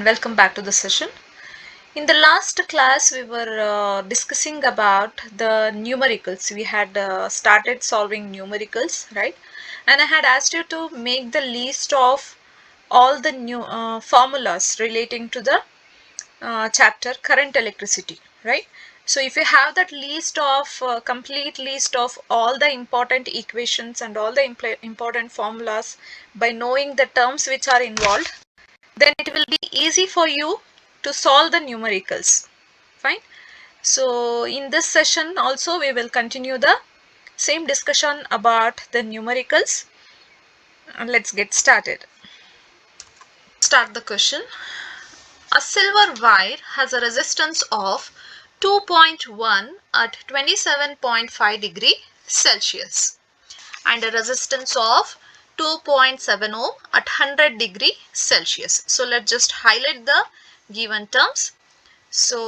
welcome back to the session. In the last class, we were discussing about the numericals. We had started solving numericals, right? And I had asked you to make the list of all the new formulas relating to the chapter current electricity, right? So if you have that list of complete list of all the important equations and all the important formulas by knowing the terms which are involved, then it will be easy for you to solve the numericals. Fine. So in this session also we will continue the same discussion about the numericals, and let's get started. Start the question. A silver wire has a resistance of 2.1 at 27.5 degree Celsius and a resistance of 2.7 ohm at 100 degree Celsius. So let's just highlight the given terms. So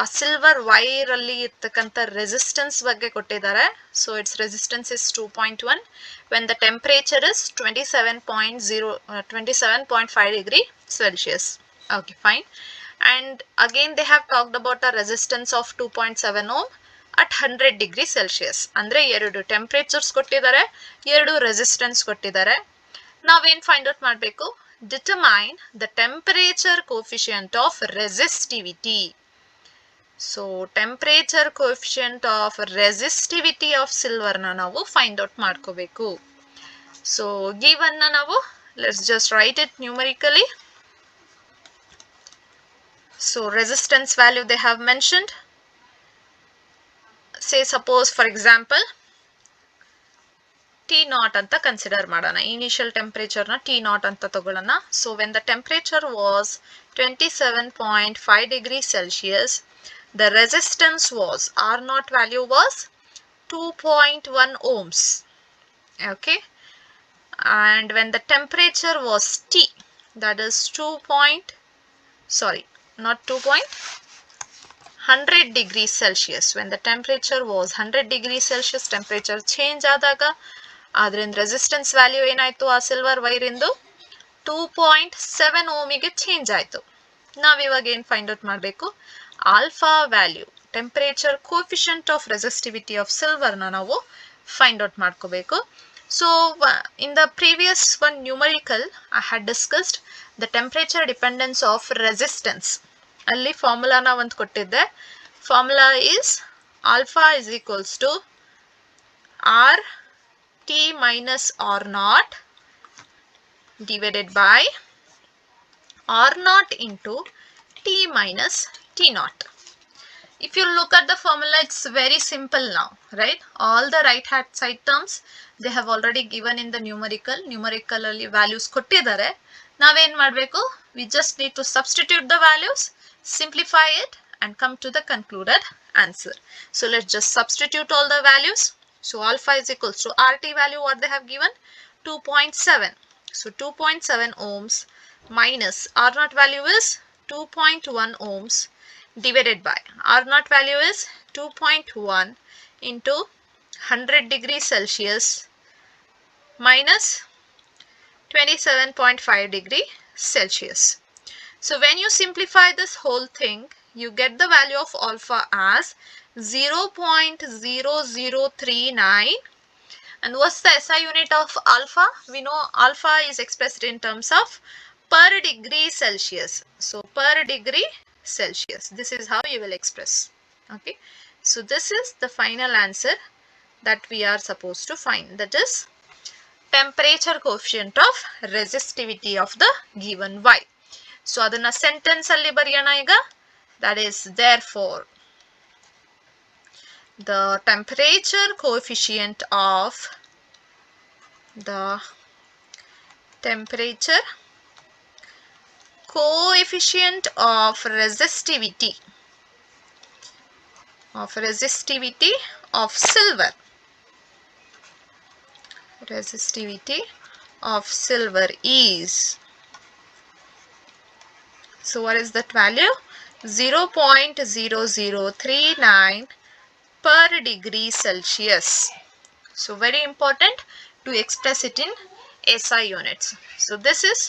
ಆ silver wire ಅಲ್ಲಿ ಇರ್ತಕ್ಕಂಥ resistance ಬಗ್ಗೆ ಕೊಟ್ಟಿದ್ದಾರೆ. So it's resistance is 2.1 when the temperature is 27.5 degree Celsius. Okay, fine. And again they have talked about a resistance of 2.7 ohm at 100 degree Celsius. ಅಂದ್ರೆ ಎರಡು temperatures ಕೊಟ್ಟಿದ್ದಾರೆ, ಎರಡು resistance ಕೊಟ್ಟಿದ್ದಾರೆ. ನಾವೇನ್ ಫೈಂಡ್ ಔಟ್ ಮಾಡಬೇಕು? Determine the temperature coefficient of resistivity. So temperature coefficient of resistivity of silver na ನಾವು find out ಮಾಡ್ಕೋಬೇಕು. So given na ನಾವು let's just write it numerically. So resistance value they have mentioned. Say suppose for example T0 ಅಂತ consider ಮಾಡೋಣ. Initial temperature ನ T0 ಅಂತ ತಗೊಳ್ಳೋಣ. So when the temperature was 27.5 degree Celsius, the resistance was R0 value was 2.1 ohms. Okay, and when the temperature was T, that is 100 degrees Celsius. When the temperature was 100 degrees Celsius, temperature change ಆದಾಗ ಆದ್ರಿಂದ resistance value ಏನಾಯ್ತು ಆ silver wire ಇಂದು 2.7 ಓಮಿಗೆ change ಆಯ್ತು. ನಾವಿವಾಗ ಏನ್ find out ಮಾಡಬೇಕು? Alpha value, temperature coefficient of resistivity of silver ನ ನಾವು ಫೈಂಡ್ ಔಟ್ ಮಾಡ್ಕೋಬೇಕು. So in the previous one numerical I had discussed the temperature dependence of resistance. ಅಲ್ಲಿ ಫಾರ್ಮುಲಾನ ಒಂದು ಕೊಟ್ಟಿದ್ದೆ. Formula is alpha is equals to R T minus R0 divided by R0 into T minus T0. If you look at the formula, it's very simple now, right? All the right hand side terms they have already given in the numerical. Numerical ಅಲ್ಲಿ values ಕೊಟ್ಟಿದ್ದಾರೆ. ನಾವೇನ್ ಮಾಡಬೇಕು? We just need to substitute the values, simplify it and come to the concluded answer. So let's just substitute all the values. So alpha is equals to RT value what they have given 2.7. So 2.7 ohms minus R0 value is 2.1 ohms divided by R0 value is 2.1 into 100 degrees Celsius minus 27.5 degree Celsius. So when you simplify this whole thing, you get the value of alpha as 0.0039. And what's the SI unit of alpha? We know alpha is expressed in terms of per degree Celsius. So per degree Celsius, this is how you will express. Okay, so this is the final answer that we are supposed to find, that is temperature coefficient of resistivity of the given wire. So adana sentence alli bariyana iga. That is therefore the temperature coefficient of resistivity of silver, is, so what is that value? 0.0039 per degree Celsius. So very important to express it in SI units. So this is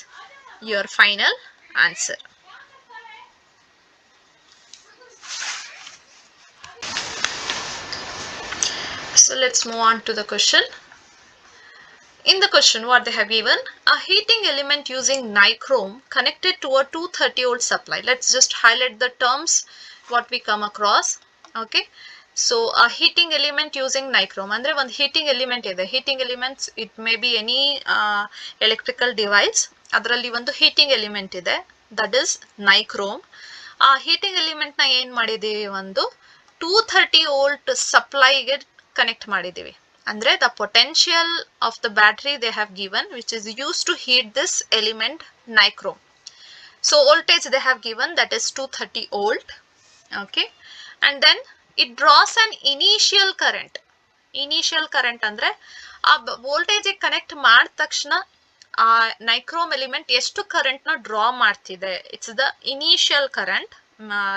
your final answer. So let's move on to the question. In the question, what they have given, a heating element using nichrome connected to a 230 volt supply. Let's just highlight the terms what we come across. Okay, so a heating element using nichrome andre one heating element ide. Heating elements, it may be any electrical device, ಅದರಲ್ಲಿ ಒಂದು heating element ಇದೆ, that is nichrome. ಆ heating element ನ ಏನ್ ಮಾಡಿದೀವಿ, ಒಂದು 230 volt ಸಪ್ಲೈಗೆ connect ಮಾಡಿದೀವಿ. ಅಂದ್ರೆ the potential of the battery they have given, which is used to heat this element nichrome. So voltage they have given, that is 230 volt. Okay, and then it draws an initial current. Initial current ಅಂದ್ರೆ ಆ voltage connect ಮಾಡಿದ ತಕ್ಷಣ ಆ nichrome element ಎಷ್ಟು current ನ draw ಮಾಡ್ತಿದೆ, it's the initial current.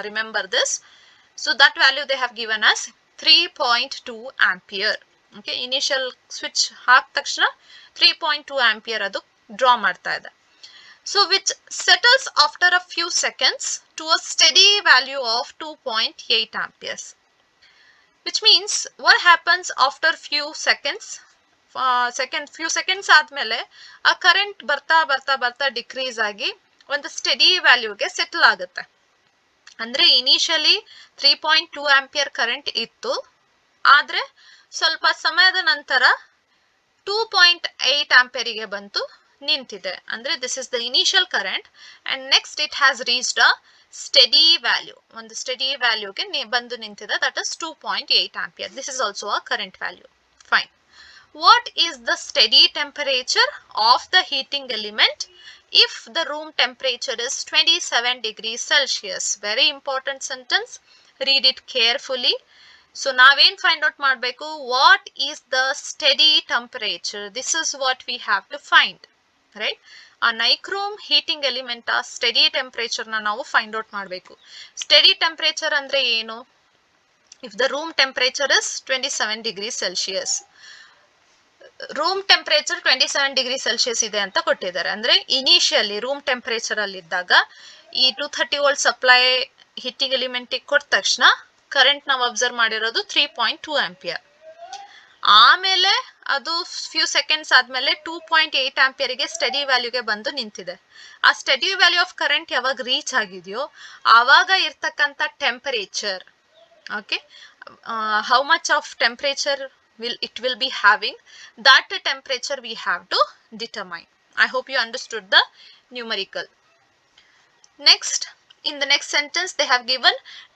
Remember this. So that value they have given us 3.2 ampere. Okay, initial switch ಹಾಕಿದ ತಕ್ಷಣ 3.2 ಆಂಪಿಯರ್ ಅದು ಡ್ರಾ ಮಾಡ್ತಾ ಇದೆ. So which settles after a few seconds to a steady value of 2.8 amperes. Which means what happens after few seconds? Few seconds ಆದ್ಮೇಲೆ ಆ current ಬರ್ತಾ ಬರ್ತಾ ಬರ್ತಾ ಡಿಕ್ರೀಸ್ ಆಗಿ ಒಂದು ಸ್ಟೆಡಿ ವ್ಯಾಲ್ಯೂಗೆ ಸೆಟಲ್ ಆಗುತ್ತೆ. ಅಂದ್ರೆ ಇನಿಷಿಯಲಿ 3.2 ಆಂಪಿಯರ್ ಕರೆಂಟ್ ಇತ್ತು, ಆದ್ರೆ ಸ್ವಲ್ಪ ಸಮಯದ ನಂತರ 2.8 ಆಂಪಿಯರಿಗೆ ಬಂತು, ನಿಂತಿದೆ. ಅಂದ್ರೆ this is the initial current and next it has reached a steady value. ಒಂದು ಸ್ಟೆಡಿ ವ್ಯಾಲ್ಯೂಗೆ ಬಂದು ನಿಂತಿದೆ, that is 2.8 ampere. This is also a current value. Fine. What is the steady temperature of the heating element if the room temperature is 27 degrees Celsius? Very important sentence. Read it carefully. So ನಾವೇನ್ find out ಮಾಡಬೇಕು, what is the steady temperature? This is what we have to find, right? ಆ nichrome heating element ಆ steady temperature ನ ನಾವು find out ಮಾಡಬೇಕು. Steady temperature ಅಂದ್ರೆ ಏನು? If the room temperature is 27 degree Celsius, room temperature 27 degree Celsius ಇದೆ ಅಂತ ಕೊಟ್ಟಿದ್ದಾರೆ. ಅಂದ್ರೆ ಇನಿಷಿಯಲಿ ರೂಮ್ ಟೆಂಪರೇಚರ್ ಅಲ್ಲಿ ಇದ್ದಾಗ ಈ 230 ವೋಲ್ಟ್ ಸಪ್ಲೈ ಹೀಟಿಂಗ್ ಎಲಿಮೆಂಟ್ ಕೊಟ್ಟ ತಕ್ಷಣ ಕರೆಂಟ್ ನಾವು ಅಬ್ಸರ್ವ್ ಮಾಡಿರೋದು 3.2 ಆಂಪಿಯರ್. ಆಮೇಲೆ ಅದು ಫ್ಯೂ ಸೆಕೆಂಡ್ಸ್ ಆದ್ಮೇಲೆ 2.8 ಆಂಪಿಯರ್ಗೆ ಸ್ಟಡಿ ವ್ಯಾಲ್ಯೂಗೆ ಬಂದು ನಿಂತಿದೆ. ಆ ಸ್ಟಡಿ ವ್ಯಾಲ್ಯೂ ಆಫ್ ಕರೆಂಟ್ ಯಾವಾಗ ರೀಚ್ ಆಗಿದೆಯೋ ಆವಾಗ ಇರ್ತಕ್ಕಂಥ temperature, okay, how much of temperature it will be having, that temperature we have to determine. I hope you understood the numerical. Next, in the next sentence they have given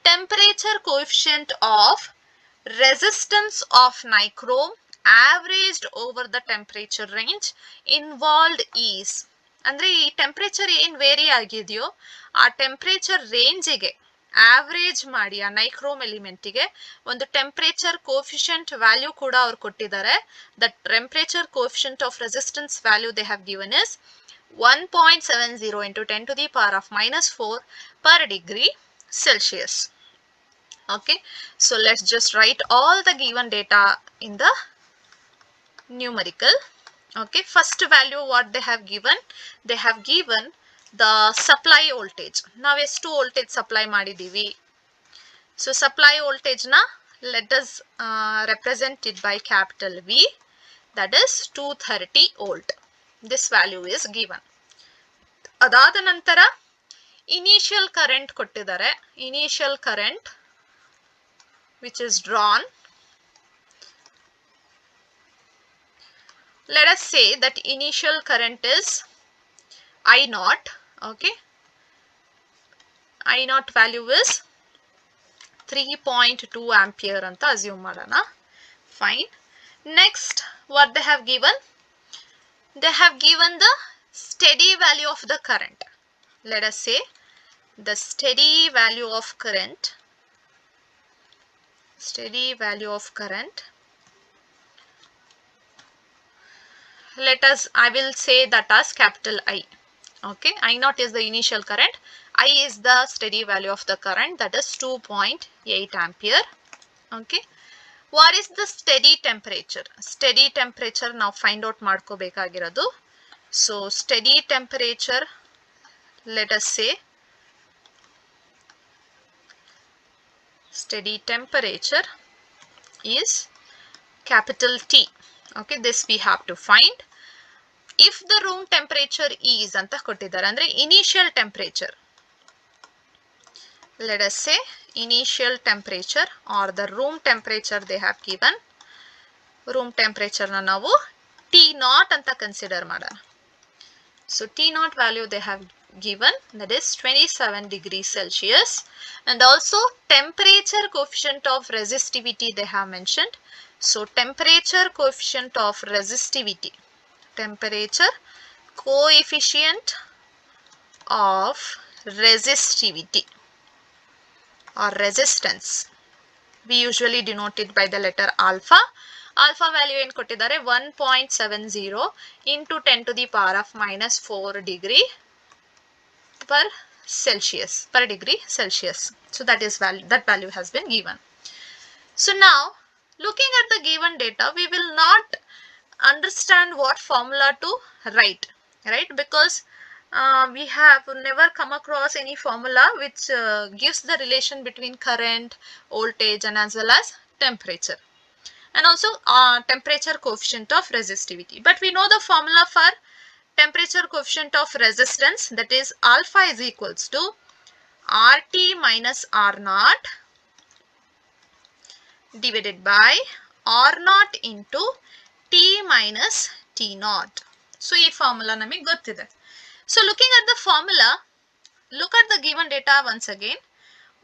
temperature coefficient of resistance of nichrome averaged over the temperature range involved is. ಅಂದ್ರೆ ಈ temperature ಏನ್ very ಆಗಿದೆಯೋ ಆ temperature ರೇಂಜಿಗೆ average ಮಾಡಿ ಆ nichrome ಎಲಿಮೆಂಟಿಗೆ ಒಂದು temperature coefficient value ಕೂಡ ಅವ್ರು ಕೊಟ್ಟಿದ್ದಾರೆ. The temperature coefficient of resistance value they have given is 1.70 into 10 to the power of -4 per degree Celsius. Okay, so let's just write all the given data in the numerical. Okay, first value what they have given, they have given the supply voltage. ನಾವು ಎಷ್ಟು voltage supply ಮಾಡಿದೀವಿ? So supply voltage ನ let us represent it by capital V, that is 230 volt. This value is given. ಅದಾದ ನಂತರ initial current ಕೊಟ್ಟಿದ್ದಾರೆ. Initial current which is drawn, let us say that initial current is I naught. Okay, I naught value is 3.2 ampere anta assume madana. Fine. Next, what they have given, they have given the steady value of the current. Let us say the steady value of current, steady value of current, let us, I will say that as capital I. Okay, I naught is the initial current, I is the steady value of the current, that is 2.8 ampere. Okay, what is the steady temperature? Steady temperature now find out ಮಾಡ್ಕೋಬೇಕಾಗಿರೋದು. So steady temperature, let us say steady temperature is capital T. Okay, this we have to find. If the room temperature is anta kottidare andre initial temperature, let us say initial temperature or the room temperature they have given. Room temperature na ನಾವು T naught anta consider ಮಾಡೋಣ. So T naught value they have given, that is 27 degrees Celsius, and also temperature coefficient of resistivity they have mentioned. So temperature coefficient of resistivity, temperature coefficient of resistivity or resistance, we usually denote it by the letter alpha. Alpha value ಏನು ಕೊಟ್ಟಿದ್ದಾರೆ 1.70 into 10 to the power of minus 4 degree per Celsius, per degree Celsius. So that is value, that value has been given. So now looking at the given data, we will not understand what formula to write, right? Because we have never come across any formula which gives the relation between current, voltage, and as well as temperature, and also temperature coefficient of resistivity. But we know the formula for temperature coefficient of resistance, that is alpha is equals to RT minus R naught divided by R naught into T minus T naught. So ಈ formula ನಮಗೆ ಗೊತ್ತಿದೆ. So looking at the formula, look at the given data once again.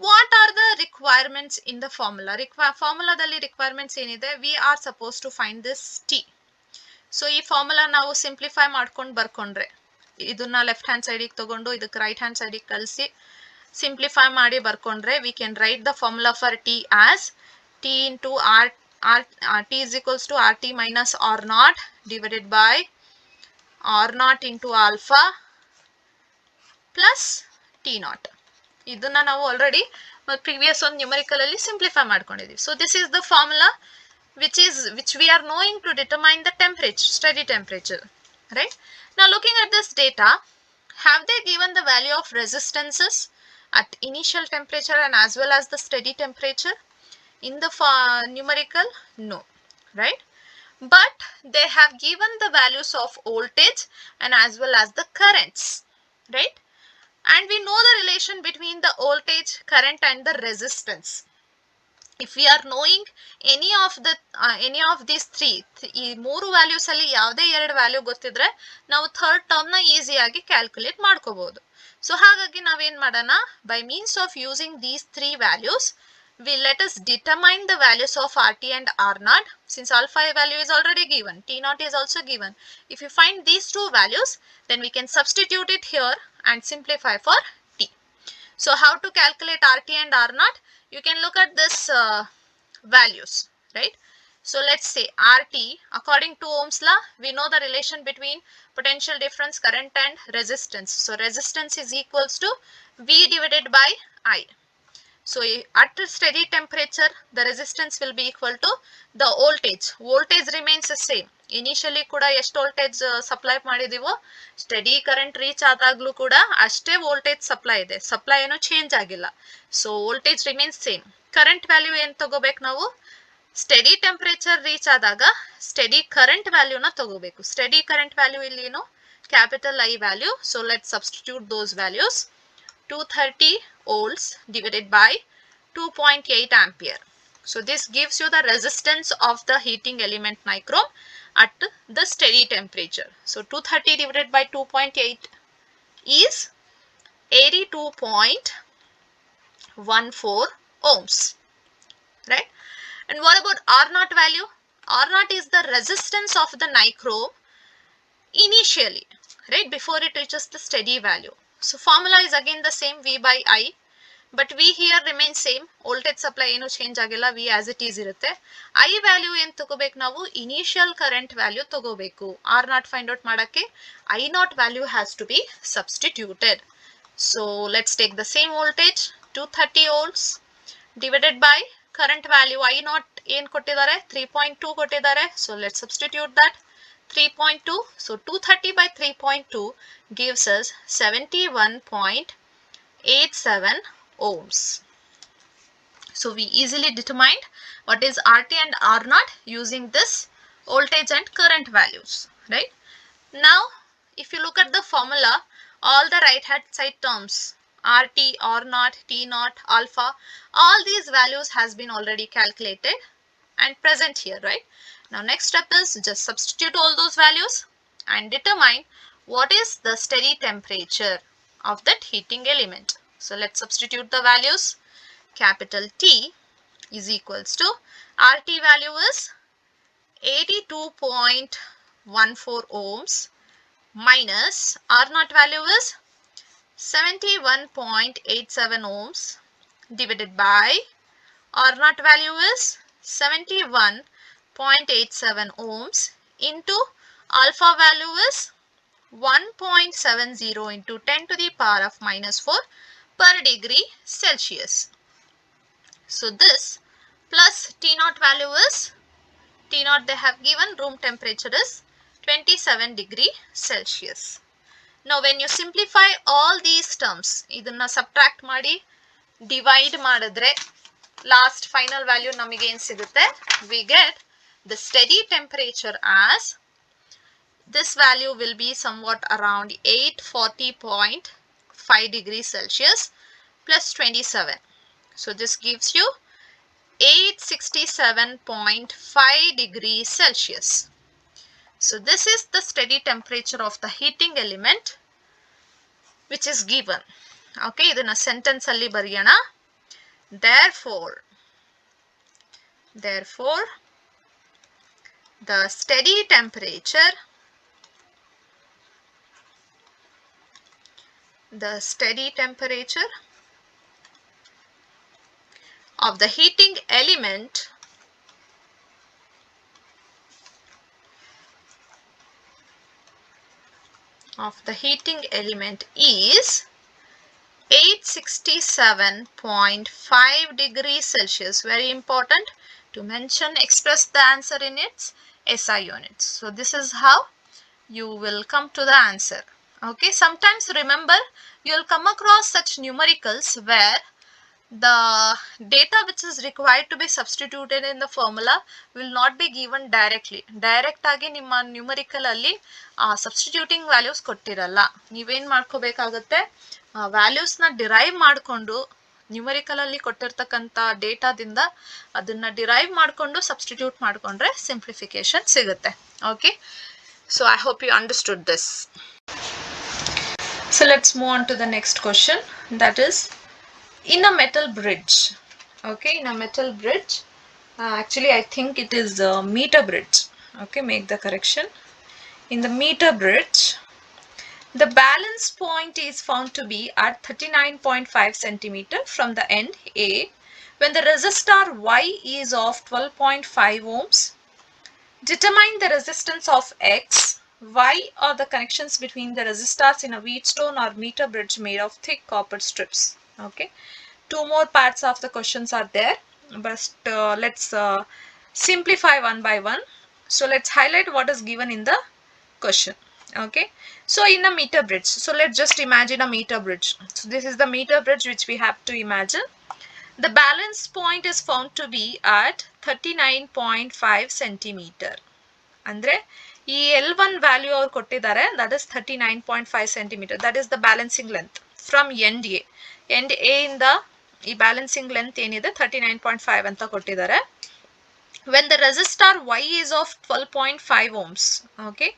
What are the requirements in the formula? Formula dalli requirements ಏನಿದೆ? We are supposed to find this T. So ಈ formula ನಾವು simplify ಮಾಡ್ಕೊಂಡು ಬರ್ಕೊಂಡ್ರೆ, ಇದನ್ನ left hand ಸೈಡಿಗೆ ತಗೊಂಡು ಇದಕ್ಕೆ right hand ಸೈಡಿಗೆ ಕಳಿಸಿ simplify ಮಾಡಿ ಬರ್ಕೊಂಡ್ರೆ, we can write the formula for T as T into T is equals to RT minus R naught divided by R naught into alpha plus T naught. ಇದನ್ನ ನಾವು already previous ಒಂದು numerical ಅಲ್ಲಿ simplify ಮಾಡ್ಕೊಂಡಿದ್ದೀವಿ. So this is the formula which we are knowing to determine the temperature, steady temperature, right? Now looking at this data, have they given the value of resistances at initial temperature and as well as the steady temperature in the numerical? No, right? But they have given the values of voltage and as well as the currents, right? And we know the relation between the voltage, current and the resistance. If we are knowing any of these three, ಈ ಮೂರು values ಅಲ್ಲಿ ಯಾವುದೇ ಎರಡು value ಗೊತ್ತಿದ್ರೆ ನಾವು third term ನ ಈಸಿಯಾಗಿ calculate ಮಾಡ್ಕೋಬಹುದು. ಸೊ ಹಾಗಾಗಿ ನಾವೇನ್ ಮಾಡೋಣ, by means of using these three values, let us determine the values of RT and R naught. Since alpha value is already given, T naught is also given. If you find these two values, then we can substitute it here and simplify for T. So how to calculate RT and R naught? You can look at this values, right? So let's say RT, according to Ohm's law, we know the relation between potential difference, current and resistance. So resistance is equals to V divided by I. So at steady temperature, the resistance will be equal to the voltage. Voltage remains the same. Initially ಕೂಡ ಎಷ್ಟು voltage supply ಮಾಡಿದೀವೋ, steady current reach ಆದಾಗ್ಲೂ ಕೂಡ ಅಷ್ಟೇ voltage supply ಇದೆ, supply ಏನು change ಆಗಿಲ್ಲ. So voltage remains same. Current value ಏನ್ ತಗೋಬೇಕು ನಾವು? ಸ್ಟಡಿ ಟೆಂಪರೇಚರ್ ರೀಚ್ ಆದಾಗ ಸ್ಟಡಿ ಕರೆಂಟ್ ವ್ಯಾಲ್ಯೂನ ತಗೋಬೇಕು. ಸ್ಟಡಿ ಕರೆಂಟ್ ವ್ಯಾಲ್ಯೂ ಇಲ್ಲಿ ಏನು? Capital I value. So let substitute those values. 230 volts divided by 2.8 ampere. So this gives you the resistance of the heating element nichrome at the steady temperature. So 230 divided by 2.8 is 82.14 ohms, right? And what about R naught value? R naught is the resistance of the nichrome initially, right, before it reaches the steady value. So formula is again the same, V by I, but V here remains same. Voltage supply ಏನು change ಆಗಿಲ್ಲ, V as it is ಇರುತ್ತೆ. I value ಏನು ತಗೋಬೇಕು ನಾವು? Initial current value ತಗೋಬೇಕು. R naught find out ಮಾಡಕ್ಕೆ I naught value has to be substituted. So let's take the same voltage 230 volts divided by current value I naught ಏನು ಕೊಟ್ಟಿದ್ದಾರೆ? 3.2 ಕೊಟ್ಟಿದ್ದಾರೆ. So let's substitute that. 3.2. So 230 by 3.2 gives us 71.87 ohms. So we easily determined what is RT and R naught using this voltage and current values, right? Now, if you look at the formula, all the right hand side terms, RT, R naught, T naught, alpha, all these values has been already calculated and present here, right? Now, next step is just substitute all those values and determine what is the steady temperature of that heating element. So, let's substitute the values. Capital T is equals to RT value is 82.14 ohms minus R naught value is 71.87 ohms divided by R naught value is 71.87 ohms into alpha value is 1.70 into 10 to the power of minus 4 per degree Celsius. So this plus T naught value is, T naught they have given, room temperature is 27 degree Celsius. Now when you simplify all these terms, ಇದನ್ನ subtract ಮಾಡಿ divide ಮಾಡಿದ್ರೆ last final value ನಮಗೆ ಏನು ಸಿಗುತ್ತೆ? We get the steady temperature as, this value will be somewhat around 840.5 degrees Celsius plus 27. So this gives you 867.5 degrees Celsius. So this is the steady temperature of the heating element which is given. Okay, ಇದನ್ನ sentence ಅಲ್ಲಿ ಬರೆಯೋಣ. Therefore, the steady temperature of the heating element is 867.5 degrees Celsius. Very important to mention, express the answer in its SI units. So this is how you will come to the answer. Okay, sometimes remember you will come across such numericals where the data which is required to be substituted in the formula will not be given directly. Direct ಆಗಿ ನಿಮ್ಮ numerical ಅಲ್ಲಿ substituting values ಕೊಟ್ಟಿರಲ್ಲ. ನೀವೇನ್ ಮಾಡ್ಕೋಬೇಕಾಗುತ್ತೆ, values ನ derive ಮಾಡಿಕೊಂಡು numerical ಅಲ್ಲಿ ಕೊಟ್ಟಿರ್ತಕ್ಕಂಥ ಡೇಟಾದಿಂದ ಅದನ್ನ ಡಿರೈವ್ ಮಾಡಿಕೊಂಡು ಸಬ್ಸ್ಟಿಟ್ಯೂಟ್ ಮಾಡಿಕೊಂಡ್ರೆ ಸಿಂಪ್ಲಿಫಿಕೇಶನ್ ಸಿಗುತ್ತೆ. Okay, so I hope you understood this. So let's move on to the next question, that is in a metal bridge. Okay, in a metal bridge, actually I think it is a meter bridge. Okay, make the correction. In the meter bridge, the balance point is found to be at 39.5 centimeter from the end A when the resistor Y is of 12.5 ohms. Determine the resistance of X, Y are the connections between the resistors in a Wheatstone or meter bridge made of thick copper strips. Okay, two more parts of the questions are there, but let's simplify one by one. So let's highlight what is given in the question. Okay, so in a meter bridge, so let's just imagine a meter bridge. So this is the meter bridge which we have to imagine. The balance point is found to be at 39.5 centimeter. ಅಂದ್ರೆ ಈ L1 value ಅವ್ರು ಕೊಟ್ಟಿದ್ದಾರೆ, that is 39.5 centimeter. That is the balancing length from end A. End A ಇಂದ ಈ balancing length ಏನಿದೆ 39.5 ಅಂತ ಕೊಟ್ಟಿದ್ದಾರೆ. When the resistor Y is of 12.5 ohms. Okay,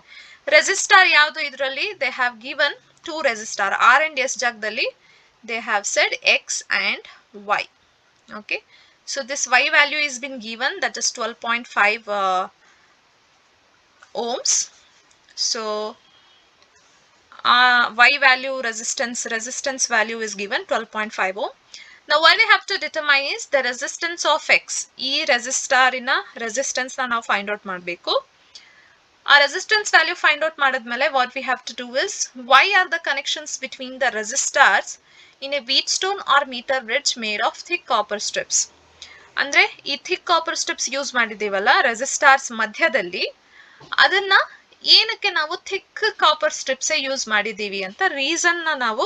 resistor ಯಾವುದು ಇದರಲ್ಲಿ, they have given two resistor R and S ಜಾಗದಲ್ಲಿ they have said X and Y. Okay, so this Y value is been given, that is 12.5 ohms. So Y value resistance value is given 12.5 ohm. Now what we have to determine is the resistance of X. ಈ resistor ಇನ resistance ನ ನಾವು find out ಮಾಡಬೇಕು. ಆ resistance value find out ಮಾಡಿದ್ಮೇಲೆ what we have to do is, why are the connections between the resistors in a Wheatstone or meter bridge made of thick copper strips. ಅಂದ್ರೆ ಈ thick copper strips use ಮಾಡಿದೀವಲ್ಲ resistors ಮಧ್ಯದಲ್ಲಿ, ಅದನ್ನ ಏನಕ್ಕೆ ನಾವು thick copper strips use ಮಾಡಿದೀವಿ ಅಂತ reason ನ ನಾವು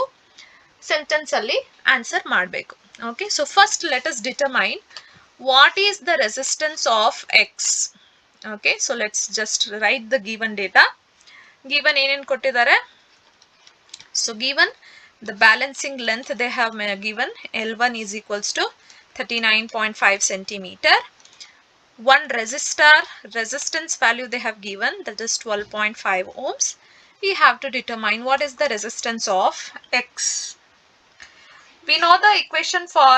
ಸೆಂಟೆನ್ಸ್ ಅಲ್ಲಿ ಆನ್ಸರ್ ಮಾಡಬೇಕು. Okay, so first let us determine what is the resistance of X. Okay, so let's just write the given data. Given ಏನೇನು ಕೊಟ್ಟಿದ್ದಾರೆ? So given the balancing length they have given L1 is equals to 39.5 centimeter. One resistance value they have given, that is 12.5 ohms. We have to determine what is the resistance of X. We know the equation for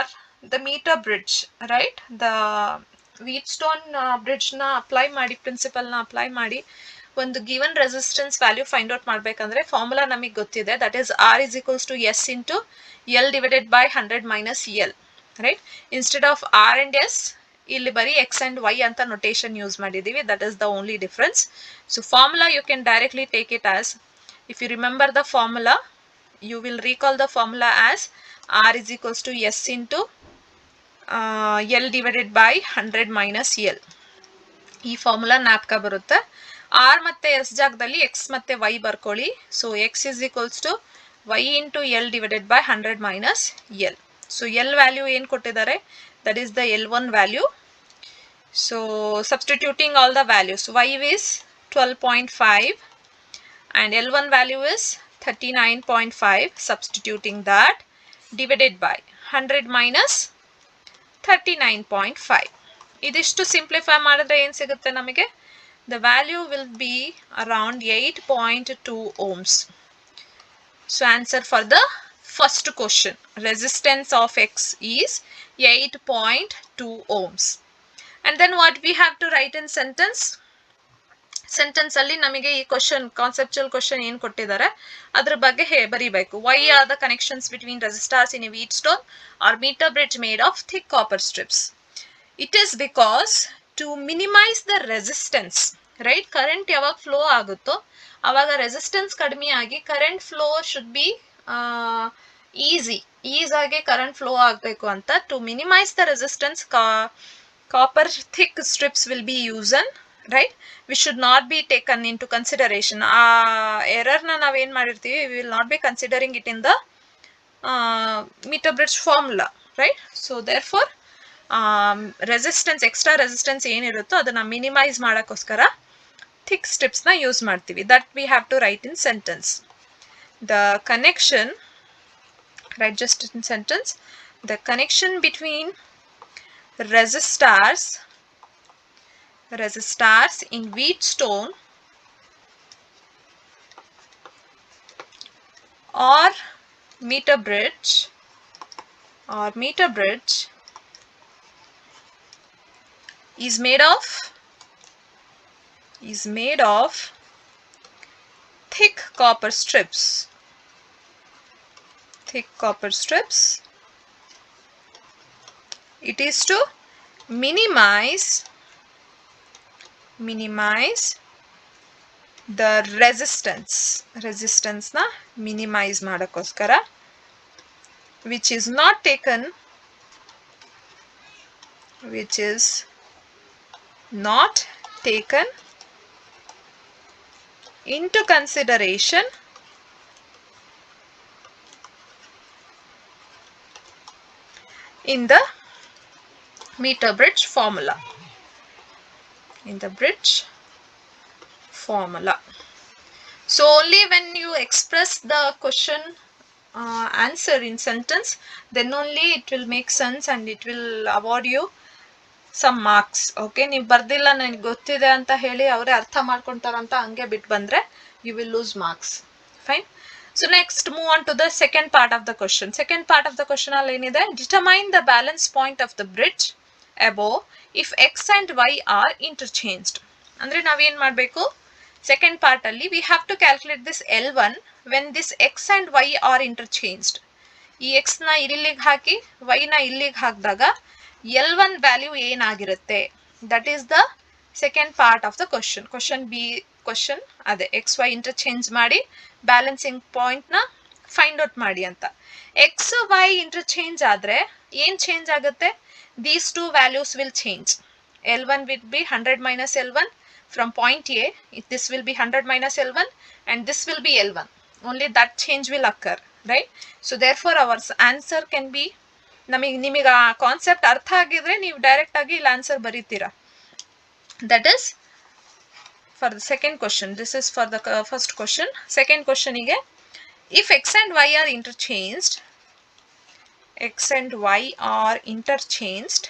the meter bridge, right? The Wheatstone bridge na apply ಮಾಡಿ principle na apply ಮಾಡಿ ಒಂದು given resistance value find out ಮಾಡಬೇಕಂದ್ರೆ formula ನಮಗೆ ಗೊತ್ತಿದೆ, that is R is equals to S into L divided by 100 minus L, right? Instead of R and S ಇಲ್ಲಿ ಬರೀ X and Y ಅಂತ notation use ಮಾಡಿದೀವಿ, that is the only difference. So formula you can directly take it as, if you remember the formula, you will recall the formula as R is equals to S into L divided by 100 minus L. ಈ formula ಜ್ಞಾಪಕ ಬರುತ್ತೆ. R ಮತ್ತೆ S ಜಾಗದಲ್ಲಿ X ಮತ್ತೆ Y ಬರ್ಕೊಳ್ಳಿ. So X is equals to Y into L divided by 100 minus L. So L value ಏನು ಕೊಟ್ಟಿದ್ದಾರೆ? That is the L1 value. So substituting all the values, Y is 12.5 and L1 value is 39.5. Substituting that, divided by 100 minus 39.5. ಇದಿಷ್ಟು simplify ಮಾಡಿದ್ರೆ ಏನು ಸಿಗುತ್ತೆ ನಮಗೆ? The value will be around 8.2 ohms. So answer for the first question, resistance of X is 8.2 ohms. And then what we have to write in sentence? Sentence ಅಲ್ಲಿ ನಮಗೆ ಈ question, conceptual question ಏನು ಕೊಟ್ಟಿದ್ದಾರೆ ಅದ್ರ ಬಗ್ಗೆ ಬರೀಬೇಕು. Why are the connections between resistors in a Wheatstone or meter bridge made of thick copper strips? It is because to minimize the resistance, right? Current ಯಾವಾಗ flow ಆಗುತ್ತೋ ಅವಾಗ ರೆಸಿಸ್ಟೆನ್ಸ್ ಕಡಿಮೆ ಆಗಿ ಕರೆಂಟ್ ಫ್ಲೋ ಶುಡ್ ಬಿ ಈಸಾಗಿ current flow ಆಗಬೇಕು ಅಂತ, to minimise the resistance copper thick strips will be used, right? We should not be taken into consideration. Error na naವೇನ್ ಮಾಡಿರ್ತೀವಿ, we will not be considering it in the meter bridge formula, right? So therefore resistance, extra resistance ಏನಿರುತ್ತೋ ಅದನ್ನ minimise ಮಾಡೋಕ್ಕೋಸ್ಕರ thick strips na use ಮಾಡ್ತೀವಿ. That we have to write in sentence. The connection, write just in sentence, the connection between resistors in Wheatstone or meter bridge is made of thick copper strips. It is to minimize the resistance na minimize ಮಾಡೋಕ್ಕೋಸ್ಕರ, which is not taken into consideration in the meter bridge formula. So only when you express the question answer in sentence, then only it will make sense and it will award you some marks. Okay, ನೀವು ಬರ್ದಿಲ್ಲ ನನಗೆ ಗೊತ್ತಿದೆ ಅಂತ ಹೇಳಿ ಅವರೇ ಅರ್ಥ ಮಾಡ್ಕೊಂತಾರಂತ ಹಂಗೆ ಬಿಟ್ಟು ಬಂದ್ರೆ you will lose marks. Fine. So next move on to the second part of the question. Second part of the question ಅಲ್ಲಿ ಏನಿದೆ? Determine the balance point of the bridge above if X and Y are interchanged. ಅಂದ್ರೆ ನಾವೇನ್ ಮಾಡಬೇಕು? Second part ಅಲ್ಲಿ we have to calculate this L1 when this X and Y are interchanged. ಈ X ನ ಇಲ್ಲಿಗೆ ಹಾಕಿ Y ನ ಇಲ್ಲಿಗೆ ಹಾಕಿದಾಗ L1 ವ್ಯಾಲ್ಯೂ ಏನಾಗಿರುತ್ತೆ? That is the second part of the question. Question ಅದೇ XY ಇಂಟರ್ಚೇಂಜ್ ಮಾಡಿ ಬ್ಯಾಲೆನ್ಸಿಂಗ್ ಪಾಯಿಂಟ್ ನ ಫೈಂಡ್ ಔಟ್ ಮಾಡಿ ಅಂತ. XY ಇಂಟರ್ಚೇಂಜ್ ಆದ್ರೆ ಏನ್ ಚೇಂಜ್ ಆಗುತ್ತೆ? These two values will change. L1 will be 100 minus L1 from point A. This will be 100 minus L1 and this will be L1. Only that change will occur, right? So therefore our answer can be ನಿಮಗೆ ಆ concept ಅರ್ಥ ಆಗಿದ್ರೆ ನೀವು direct ಆಗಿ ಇಲ್ಲಿ answer ಬರೀತೀರಾ. That is for the second question. This is for the first question. Second ಕ್ವಶನಿಗೆ ಇಫ್ x and y are interchanged, x and y are interchanged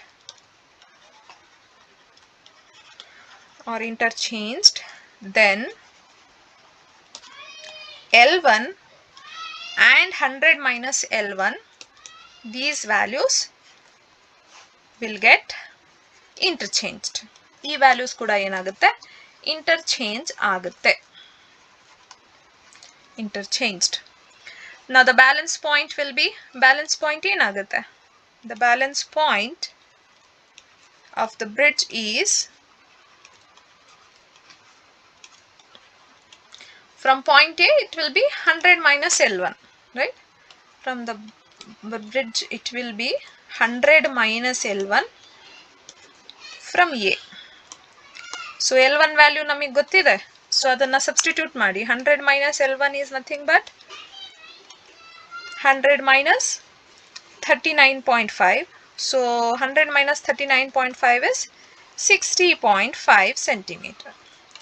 then L1 and 100 minus L1, these values will get interchanged. ಈ values ಕೂಡ ಏನಾಗುತ್ತೆ, interchange ಆಗುತ್ತೆ. interchanged. Now the balance point will be, balance point ಏನಾಗುತ್ತೆ, the balance point of the bridge is from point A, it will be 100 minus L1, right? From the bridge it will be 100 minus L1 from A. So L1 value ನಮಗೆ ಗೊತ್ತಿದೆ, so ಅದನ್ನ substitute ಮಾಡಿ. 100 minus L1 is nothing but 100 minus 39.5. So 100 minus 39.5 is 60.5 centimeter.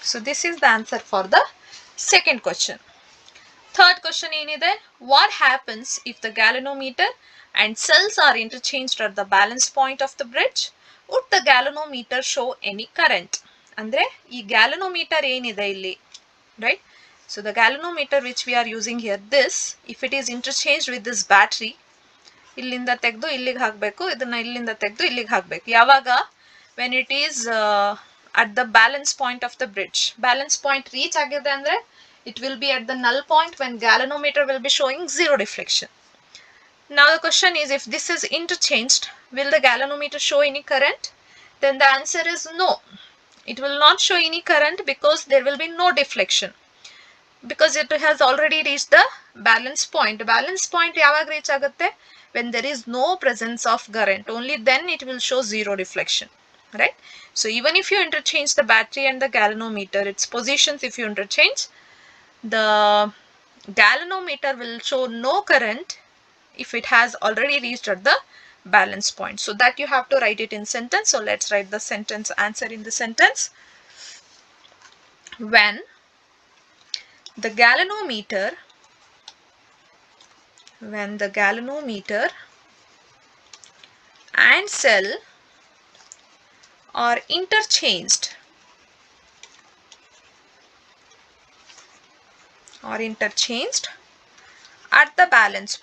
So this is the answer for the second question. Third question ಏನಿದೆ, what happens if the galvanometer and cells are interchanged at the balance point of the bridge? Would the galvanometer show any current? ಅಂದ್ರೆ ಈ galvanometer ಏನಿದೆ ಇಲ್ಲಿ, right? So the galvanometer which we are using here, this, if it is interchanged with this battery, ಇಲ್ಲಿಂದ ತೆಗೆದು ಇಲ್ಲಿಗೆ ಹಾಕಬೇಕು, ಇದನ್ನ ಇಲ್ಲಿಂದ ತೆಗೆದು ಇಲ್ಲಿಗೆ ಹಾಕಬೇಕು. ಯಾವಾಗ, when it is at the balance point of the bridge. Balance point reach ಆಗಿದೆ ಅಂದ್ರೆ it will be at the null point when galvanometer will be showing zero deflection. Now the question is, if this is interchanged, will the galvanometer show any current? Then the answer is no. It will not show any current because there will be no deflection, because it has already reached the balance point. Balance point ಯಾವಾಗ reach ಆಗುತ್ತೆ, when there is no presence of current, only then it will show zero deflection, right? So even if you interchange the battery and the galvanometer, its positions if you interchange, the galvanometer will show no current if it has already reached at the balance point. So that you have to write it in sentence. So let's write the sentence, answer in the sentence. When the galvanometer and cell are interchanged at the balance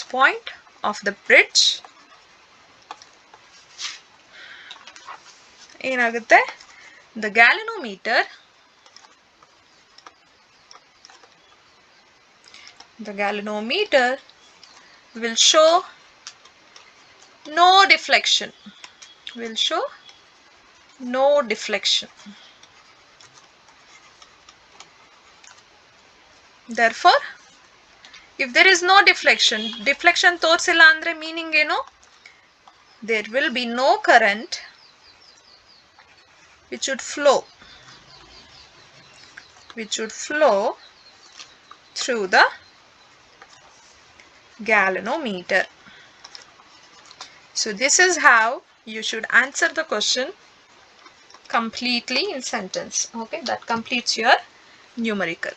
point of the bridge, ಏನಾಗುತ್ತೆ, the galvanometer will show no deflection. Therefore, if there is no deflection ತೋರಿಸಿಲ್ಲ ಅಂದ್ರೆ meaning ಏನು, there will be no current which would flow through the galvanometer. So this is how you should answer the question completely in sentence. Okay, that completes your numerical.